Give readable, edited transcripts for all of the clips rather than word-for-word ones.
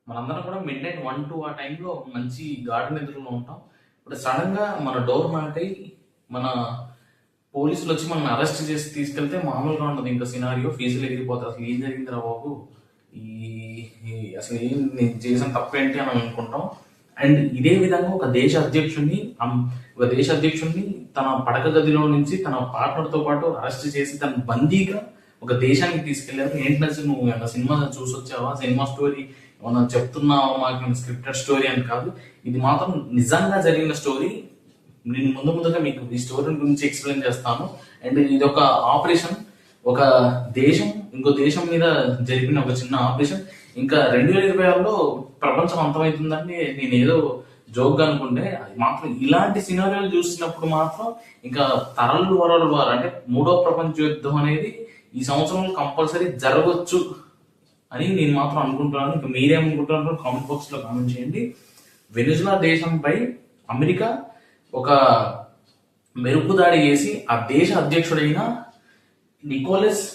మనందరం కూడా mid night 1-2 ఆ టైంలో మంచి గార్డెన్ ఎదురులో ఉంటాం. ఇప్పుడు సడన్ గా మన డోర్ నాకై మన పోలీసులు వచ్చి మనల్ని అరెస్ట్ చేసి తీసుకెళ్తే మామూలుగా ఉండదు. ఇంకా సినారియో ఫీజులు ఎగిరిపోతాయి. అసలు ఏం జరిగిందిరా బాబు, ఈ అసలు ఏం నేను చేసిన తప్పేంటి అని అనుకుంటాం. అండ్ ఇదే విధంగా ఒక దేశ అధ్యక్షుడిని తన పడక గదిలో నుంచి తన పార్ట్నర్తో పాటు అరెస్ట్ చేసి తన బందీగా ఒక దేశానికి తీసుకెళ్లారు. ఏంటి నచ్చి నువ్వు ఏమన్నా సినిమా చూసొచ్చావా, సినిమా స్టోరీ ఏమన్నా చెప్తున్నావా, మాకు స్క్రిప్టెడ్ స్టోరీ అని కాదు, ఇది మాత్రం నిజంగా జరిగిన స్టోరీ. నేను ముందుగా మీకు ఈ స్టోరీ గురించి ఎక్స్ప్లెయిన్ చేస్తాను. అండ్ ఇది ఒక ఆపరేషన్, ఒక దేశం ఇంకో దేశం మీద జరిపిన ఒక చిన్న ఆపరేషన్. ఇంకా 2026లో ప్రపంచం అంతమవుతుందని నేను ఏదో జోక్గా అనుకుంటే, మాత్రం ఇలాంటి సినారియోలు చూసినప్పుడు మాత్రం ఇంకా వరల్డ్ వార్ అంటే 3వ ప్రపంచ యుద్ధం అనేది ఈ సంవత్సరంలో కంపల్సరీ జరగవచ్చు అని నేను మాత్రం అనుకుంటున్నాను. ఇంకా మీరేమనుకుంటున్నారో కామెంట్ బాక్స్ లో కామెంట్ చేయండి. వెనిజులా దేశంపై అమెరికా ఒక మెరుపు దాడి చేసి ఆ దేశ అధ్యక్షుడైన నికోలస్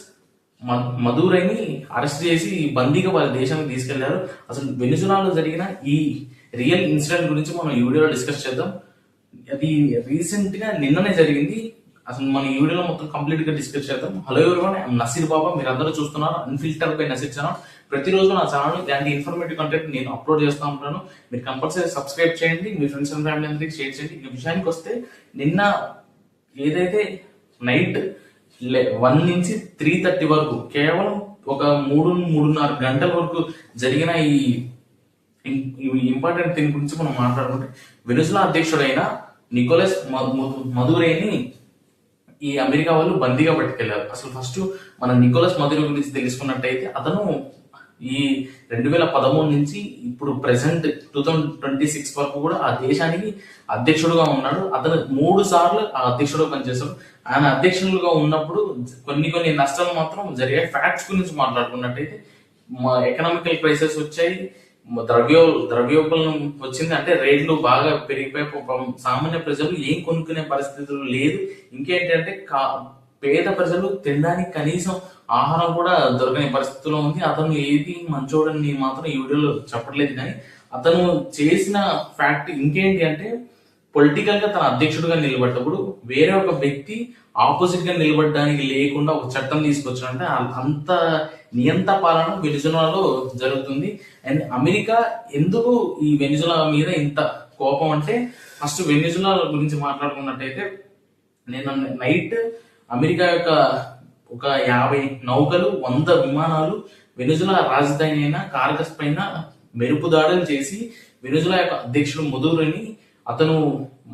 మదురైని అరెస్ట్ చేసి బందీగా వాళ్ళ దేశానికి తీసుకెళ్లారు. అసలు వెనిజులాలో జరిగిన ఈ రియల్ ఇన్సిడెంట్ గురించి మనం ఈ వీడియోలో డిస్కస్ చేద్దాం. అది రీసెంట్ గా నిన్ననే జరిగింది. అసలు మన ఈ వీడియోలో మొత్తం కంప్లీట్ గా డిస్కస్ చేద్దాం. హలో ఎవరివన్, ఐఎమ్ నసీర్ బాబా. మీరు అందరూ చూస్తున్నారు అన్ఫిల్టర్ బై నసీర్ ఛానల్. ప్రతిరోజు నా ఛానల్ ఇలాంటి ఇన్ఫర్మేటివ్ కంటెంట్ నేను అప్లోడ్ చేస్తూ ఉంటాను. మీరు కంపల్సరీ సబ్స్క్రైబ్ చేయండి, మీ ఫ్రెండ్స్ అండ్ ఫ్యామిలీ అందరికి షేర్ చేయండి. ఈ విషయానికి వస్తే, నిన్న ఏదైతే నైట్ 1 నుంచి 3:30 వరకు కేవలం ఒక 3-3.5 గంటల వరకు జరిగిన ఈ ఇంపార్టెంట్ థింగ్ గురించి మనం మాట్లాడుకుంటే, వెనిజులా అధ్యక్షుడైన నికోలస్ మదురైని ఈ అమెరికా వాళ్ళు బందీగా పట్టుకెళ్లారు. అసలు ఫస్ట్ మన నికోలస్ మదురై గురించి తెలుసుకున్నట్టయితే, అతను ఈ 2013 నుంచి ఇప్పుడు ప్రెసెంట్ 2026 వరకు కూడా ఆ దేశానికి అధ్యక్షుడుగా ఉన్నాడు. అతను 3 సార్లు ఆ అధ్యక్షుడుగా పనిచేశాడు. ఆయన అధ్యక్షులుగా ఉన్నప్పుడు కొన్ని నష్టాలు మాత్రం జరిగాయి. ఫ్యాక్ట్స్ గురించి మాట్లాడుకున్నట్టయితే, ఎకనామికల్ క్రైసిస్ వచ్చాయి, ద్రవ్యోల్బణం వచ్చింది, అంటే రేట్లు బాగా పెరిగిపోయి సామాన్య ప్రజలు ఏం కొనుక్కునే పరిస్థితులు లేదు. ఇంకేంటంటే పేద ప్రజలు తినడానికి కనీసం ఆహారం కూడా దొరకని పరిస్థితిలో ఉంది. అతను ఏది మంచోడని మాత్రం ఈ వీడియోలో చెప్పట్లేదు, కానీ అతను చేసిన ఫ్యాక్ట్ ఇంకేంటి అంటే, పొలిటికల్ గా తన అధ్యక్షుడిగా నిలబడ్డప్పుడు వేరే ఒక వ్యక్తి ఆపోజిట్ గా నిలబడడానికి లేకుండా ఒక చట్టం తీసుకొచ్చాడంటే, అంత నియంత పాలన వెనిజులాలో జరుగుతుంది. అండ్ అమెరికా ఎందుకు ఈ వెనిజులా మీద ఇంత కోపం అంటే, ఫస్ట్ వెనిజులా గురించి మాట్లాడుకున్నట్టయితే, నేను నైట్ అమెరికా యొక్క ఒక 50 నౌకలు 100 విమానాలు వెనిజులా రాజధాని అయిన కార్గస్ పైన మెరుపు దాడులు చేసి, వెనిజులా యొక్క అధ్యక్షుడు మదురైని, అతను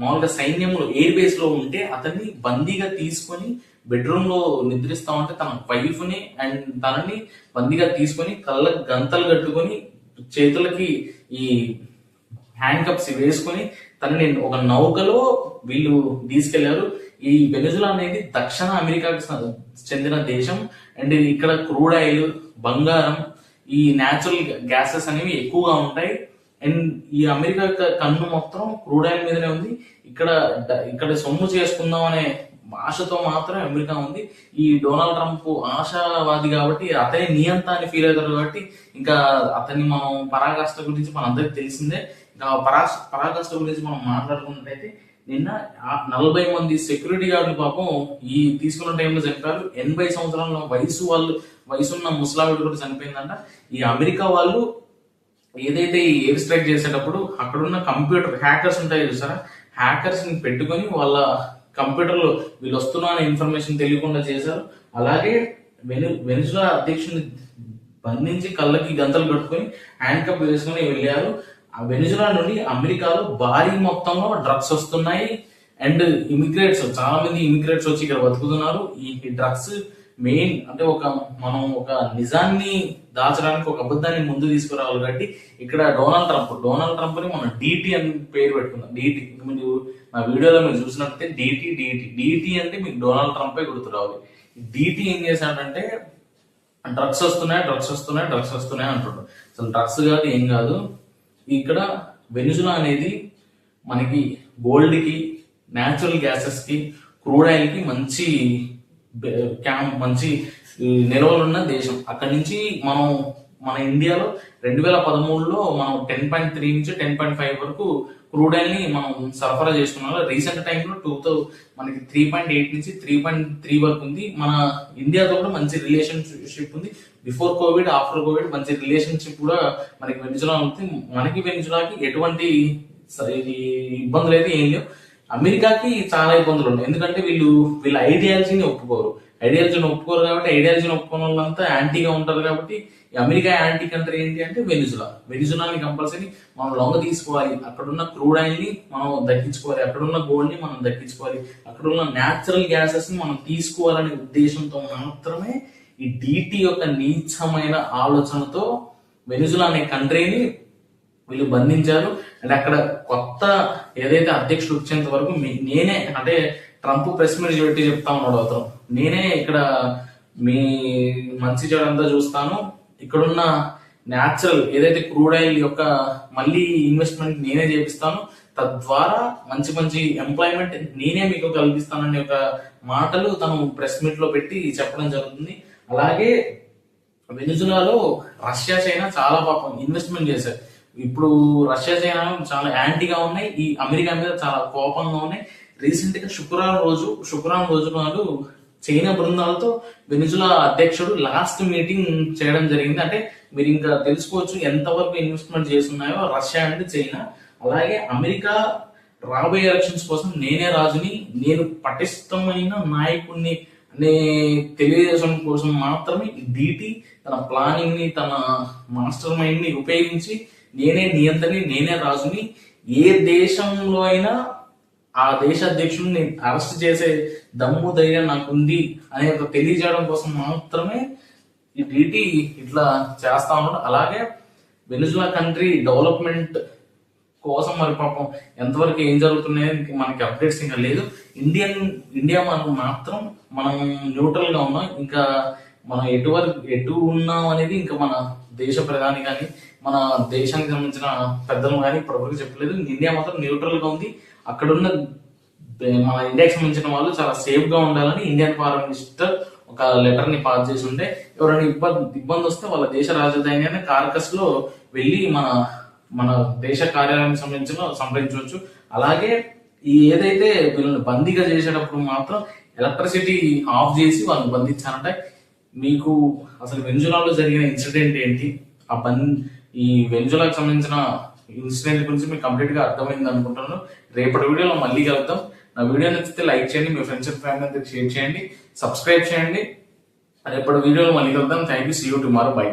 మామూలుగా సైన్యంలో ఎయిర్ బేస్ లో ఉంటే అతన్ని బందీగా తీసుకొని బెడ్రూమ్ లో నిద్రిస్తా ఉంటే, తన వైఫ్ ని అండ్ తనని బందీగా తీసుకొని కళ్ళకి గంతలు కట్టుకొని చేతులకి ఈ హ్యాండ్ కప్స్ వేసుకొని తనని ఒక నౌకలో వీళ్ళు తీసుకెళ్లారు. ఈ వెనిజులా అనేది దక్షిణ అమెరికాకి చెందిన దేశం. అండ్ ఇక్కడ క్రూడ్ ఆయిల్, బంగారం, ఈ న్యాచురల్ గ్యాసెస్ అనేవి ఎక్కువగా ఉంటాయి. అండ్ ఈ అమెరికా కన్ను మొత్తం క్రూడ్ ఆయిల్ మీదనే ఉంది. ఇక్కడ సొమ్ము చేసుకుందాం అనే ఆశతో మాత్రమే అమెరికా ఉంది. ఈ డొనాల్డ్ ట్రంప్ ఆశావాది కాబట్టి, అతని నియంత అని ఫీల్ అవుతారు కాబట్టి, ఇంకా అతన్ని మనం పరాకాష్ట గురించి మన అందరికి తెలిసిందే. ఇంకా పరాకాష్ట గురించి మనం మాట్లాడుకున్నట్టయితే, నిన్న 40 మంది సెక్యూరిటీ గార్డులు పాపం ఈ తీసుకున్న టైంలో చనిపోయారు. 80 సంవత్సరాల వయసున్న ముసలావిడ కూడా చనిపోయిందంట. ఈ అమెరికా వాళ్ళు ఏదైతే ఈ ఎయిర్ స్ట్రైక్ చేసేటప్పుడు అక్కడున్న కంప్యూటర్ హ్యాకర్స్ ఉంటాయి చూసారా, హ్యాకర్స్ ని పెట్టుకొని వాళ్ళ కంప్యూటర్ లో వీళ్ళు వస్తున్నా అనే ఇన్ఫర్మేషన్ తెలియకుండా చేశారు. అలాగే వెనిజులా అధ్యక్షుని బంధించి కళ్ళకి గంతలు కట్టుకొని హ్యాండ్ కప్ వేసుకుని వెళ్ళారు. ఆ వెనిజులా నుండి అమెరికాలో భారీ మొత్తంలో డ్రగ్స్ వస్తున్నాయి. అండ్ చాలా మంది ఇమిగ్రేట్స్ వచ్చి ఇక్కడ బతుకుతున్నారు. ఈ డ్రగ్స్ మెయిన్ అంటే మనం ఒక నిజాన్ని దాచడానికి ఒక అబద్ధాన్ని ముందు తీసుకురావాలి కాబట్టి, ఇక్కడ డొనాల్డ్ ట్రంప్ ని మనం డిటి అని పేరు పెట్టుకుందాం. డిటి మీరు నా వీడియోలో మీరు చూసినట్టే డిటి అంటే మీకు డొనాల్డ్ ట్రంపే గుర్తు రావాలి. డిటి ఏం చేశాడంటే, డ్రగ్స్ వస్తున్నాయి అంటుండ్రు. అసలు డ్రగ్స్ కాదు, ఏం కాదు. ఇక్కడ వెనిజులా అనేది మనకి గోల్డ్ కి, న్యాచురల్ గ్యాసెస్ కి, క్రూడ్ ఆయిల్ కి మంచి నిల్వలున్న దేశం. అక్కడి నుంచి మనం మన ఇండియాలో 2013లో మనం 10.3 నుంచి 10.5 వరకు క్రూడ్ ఆయిల్ ని మనం సరఫరా చేసుకున్నాం. రీసెంట్ టైంలో మనకి 3.8 నుంచి 3.3 వరకు ఉంది. మన ఇండియాతో కూడా మంచి రిలేషన్షిప్ ఉంది. బిఫోర్ కోవిడ్, ఆఫ్టర్ కోవిడ్ మంచి రిలేషన్షిప్ కూడా మనకి వెనిజులా ఉంది. మనకి వెనిజులాకి ఎటువంటి ఇబ్బందులు అయితే ఏం లేవు. అమెరికాకి చాలా ఇబ్బందులు ఉన్నాయి. ఎందుకంటే వీళ్ళ ఐడియాలజీని ఒప్పుకోరు కాబట్టి ఐడియాలజీని ఒప్పుకున్న వాళ్ళంతా యాంటీగా ఉంటారు. కాబట్టి అమెరికా యాంటీ కంట్రీ ఏంటి అంటే వెనిజులాని కంపల్సరీ మనం లొంగ తీసుకోవాలి. అక్కడున్న క్రూడ్ ఆయిల్ ని మనం దక్కించుకోవాలి, అక్కడున్న గోల్డ్ ని మనం దక్కించుకోవాలి, అక్కడున్న న్యాచురల్ గ్యాసెస్ ని మనం తీసుకోవాలనే ఉద్దేశంతో మాత్రమే ఈ డిటి యొక్క నీచమైన ఆలోచనతో వెనిజులా అనే కంట్రీని వీళ్ళు బంధించారు. అండ్ అక్కడ కొత్త ఏదైతే అధ్యక్షుడు వచ్చేంత వరకు నేనే అంటే ట్రంప్ ప్రెస్ మీట్ పెట్టి చెప్తా ఉన్నాడు అతను, నేనే ఇక్కడ మీ మంచి చెడంతా చూస్తాను, ఇక్కడున్న న్యాచురల్ ఏదైతే క్రూడ్ ఆయిల్ యొక్క మళ్ళీ ఇన్వెస్ట్మెంట్ నేనే చేపిస్తాను, తద్వారా మంచి మంచి ఎంప్లాయ్మెంట్ నేనే మీకు కల్పిస్తానని ఒక మాటలు తను ప్రెస్ మీట్ లో పెట్టి చెప్పడం జరుగుతుంది. అలాగే వెనిజులాలో రష్యా, చైనా చాలా పాపం ఇన్వెస్ట్మెంట్ చేశారు. ఇప్పుడు రష్యా, చైనా చాలా యాంటీగా ఉన్నాయి, ఈ అమెరికా మీద చాలా కోపంగా ఉన్నాయి. రీసెంట్ గా శుక్రవారం రోజు నాడు చైనా బృందాలతో వెనిజులా అధ్యక్షుడు లాస్ట్ మీటింగ్ చేయడం జరిగింది. అంటే మీరు ఇంకా తెలుసుకోవచ్చు ఎంతవరకు ఇన్వెస్ట్మెంట్ చేస్తున్నాయో రష్యా అండ్ చైనా. అలాగే అమెరికా రాబోయే ఎలక్షన్స్ కోసం నేనే రాజుని, నేను పటిష్టమైన నాయకుడిని అనే తెలియజేయడం కోసం మాత్రమే డిటి తన ప్లానింగ్ ని, తన మాస్టర్ మైండ్ ని ఉపయోగించి నేనే నియంత్రణని, నేనే రాజుని, ఏ దేశంలో అయినా ఆ దేశ అధ్యక్షుడిని అరెస్ట్ చేసే దమ్ము ధైర్యం నాకుంది అనే తెలియజేయడం కోసం మాత్రమే ఈ డిటి ఇట్లా చేస్తా ఉన్నాడు. అలాగే వెనిజులా కంట్రీ డెవలప్మెంట్ కోసం మరి పాపం ఎంతవరకు ఏం జరుగుతున్నాయో మనకి అప్డేట్స్ ఇంకా లేదు. ఇండియా మాత్రం మనం న్యూట్రల్ గా ఉన్నాం. ఇంకా మనం ఎటు ఉన్నాం అనేది ఇంకా మన దేశ ప్రధాని కానీ మన దేశానికి సంబంధించిన పెద్దలు కానీ ఇప్పటివరకు చెప్పలేదు. ఇండియా మాత్రం న్యూట్రల్ గా ఉంది. అక్కడున్న మన ఇండియాకి సంబంధించిన వాళ్ళు చాలా సేఫ్ గా ఉండాలని ఇండియన్ ఫారెన్ మినిస్టర్ ఒక లెటర్ ని పాస్ చేసి ఉంటే, ఎవరైనా ఇబ్బంది వస్తే వాళ్ళ దేశ రాజధాని అయిన కార్కస్ లో వెళ్ళి మన దేశ కార్యాలయానికి సంప్రదించవచ్చు. అలాగే ఈ ఏదైతే వీళ్ళని బందీగా చేసేటప్పుడు మాత్రం ఎలక్ట్రిసిటీ ఆఫ్ చేసి వాళ్ళని బంధించారంటే, మీకు అసలు వెనిజులాలో జరిగిన ఇన్సిడెంట్ ఏంటి, ఈ వెనిజులాకి సంబంధించిన ఇన్సిడెంట్ గురించి మీకు కంప్లీట్ గా అర్థమైంది అనుకుంటున్నాను. రేపటి వీడియోలో మళ్ళీ కలుద్దాం. నా వీడియో నచ్చితే లైక్ చేయండి, మీ ఫ్రెండ్స్ అండ్ ఫ్యామిలీ అందరికి షేర్ చేయండి, సబ్స్క్రైబ్ చేయండి. రేపటి వీడియోలో మళ్ళీ కలుద్దాం. Thank you, see you tomorrow, by.